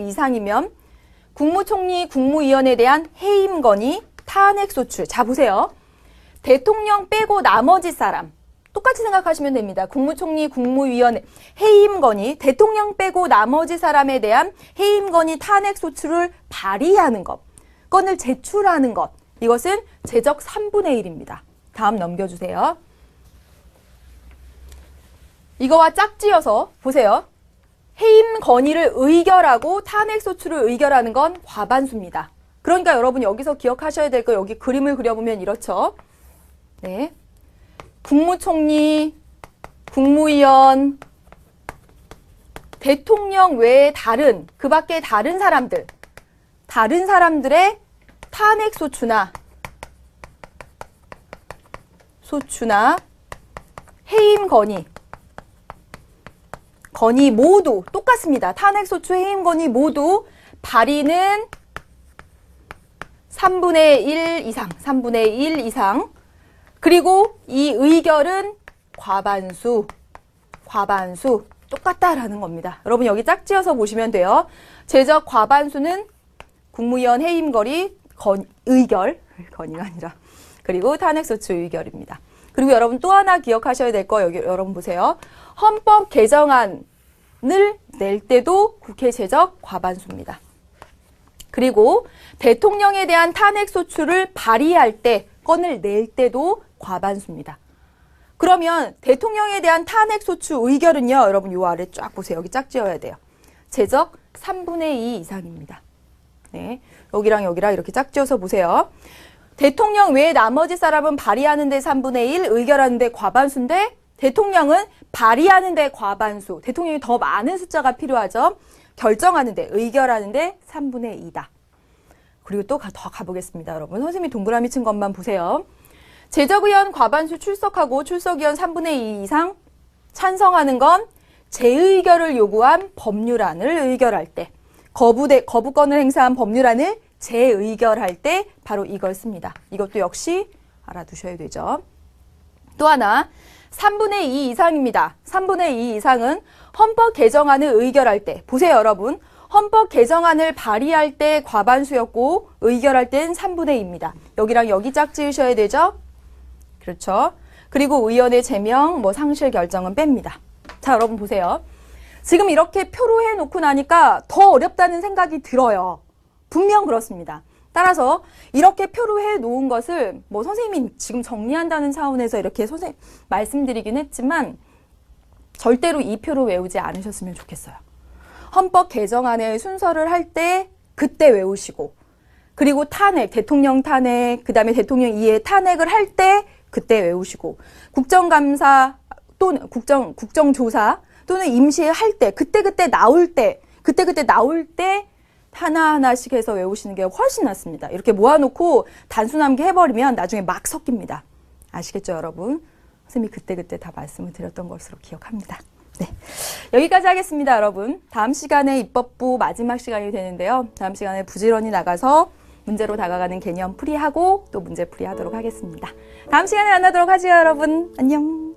이상이면 국무총리, 국무위원에 대한 해임 건의 탄핵소추. 자, 보세요. 대통령 빼고 나머지 사람. 똑같이 생각하시면 됩니다. 국무총리, 국무위원, 해임 건의, 대통령 빼고 나머지 사람에 대한 해임 건의 탄핵소추를 발의하는 것, 건을 제출하는 것. 이것은 제적 3분의 1입니다. 다음 넘겨주세요. 이거와 짝지어서 보세요. 해임 건의를 의결하고 탄핵소추를 의결하는 건 과반수입니다. 그러니까 여러분 여기서 기억하셔야 될 거 여기 그림을 그려보면 이렇죠. 네. 국무총리, 국무위원, 대통령 외에 그 밖에 다른 사람들의 탄핵소추나 해임 건의 모두 똑같습니다. 탄핵소추, 해임 건의 모두 발의는 3분의 1 이상. 그리고 이 의결은 과반수 똑같다라는 겁니다. 여러분 여기 짝지어서 보시면 돼요. 제적 과반수는 국무위원 해임 건의가 아니라 그리고 탄핵소추 의결입니다. 그리고 여러분 또 하나 기억하셔야 될 거 여기 여러분 보세요. 헌법 개정안을 낼 때도 국회 제적 과반수입니다. 그리고 대통령에 대한 탄핵소추를 발의할 때 건을 낼 때도 과반수입니다. 그러면 대통령에 대한 탄핵소추 의결은요. 여러분 요 아래 쫙 보세요. 여기 짝 지어야 돼요. 제적 3분의 2 이상입니다. 네, 여기랑 이렇게 짝 지어서 보세요. 대통령 외에 나머지 사람은 발의하는 데 3분의 1, 의결하는 데 과반수인데 대통령은 발의하는 데 과반수, 대통령이 더 많은 숫자가 필요하죠. 결정하는 데, 의결하는 데 3분의 2다. 그리고 또 더 가보겠습니다. 여러분 선생님이 동그라미 친 것만 보세요. 제적의원 과반수 출석하고 출석의원 3분의 2 이상 찬성하는 건 재의결을 요구한 법률안을 의결할 때, 거부권을 행사한 법률안을 재의결할 때 바로 이걸 씁니다. 이것도 역시 알아두셔야 되죠. 또 하나 3분의 2 이상입니다. 3분의 2 이상은 헌법 개정안을 의결할 때, 보세요 여러분. 헌법 개정안을 발의할 때 과반수였고 의결할 때는 3분의 2입니다. 여기랑 여기 짝 지으셔야 되죠? 그렇죠. 그리고 의원의 제명, 상실 결정은 뺍니다. 자, 여러분 보세요. 지금 이렇게 표로 해놓고 나니까 더 어렵다는 생각이 들어요. 분명 그렇습니다. 따라서 이렇게 표로 해놓은 것을 선생님이 지금 정리한다는 차원에서 이렇게 선생님 말씀드리긴 했지만 절대로 이 표로 외우지 않으셨으면 좋겠어요. 헌법 개정안의 순서를 할 때 그때 외우시고, 그리고 탄핵, 대통령 탄핵, 그 다음에 대통령 이외에 탄핵을 할 때 그때 외우시고, 국정감사 또는 국정조사 또는 임시할 때, 그때 나올 때 하나하나씩 해서 외우시는 게 훨씬 낫습니다. 이렇게 모아놓고 단순함게 해버리면 나중에 막 섞입니다. 아시겠죠, 여러분? 선생님이 그때 다 말씀을 드렸던 것으로 기억합니다. 네, 여기까지 하겠습니다, 여러분. 다음 시간에 입법부 마지막 시간이 되는데요. 다음 시간에 부지런히 나가서 문제로 다가가는 개념 풀이하고 또 문제 풀이하도록 하겠습니다. 다음 시간에 만나도록 하죠, 여러분. 안녕.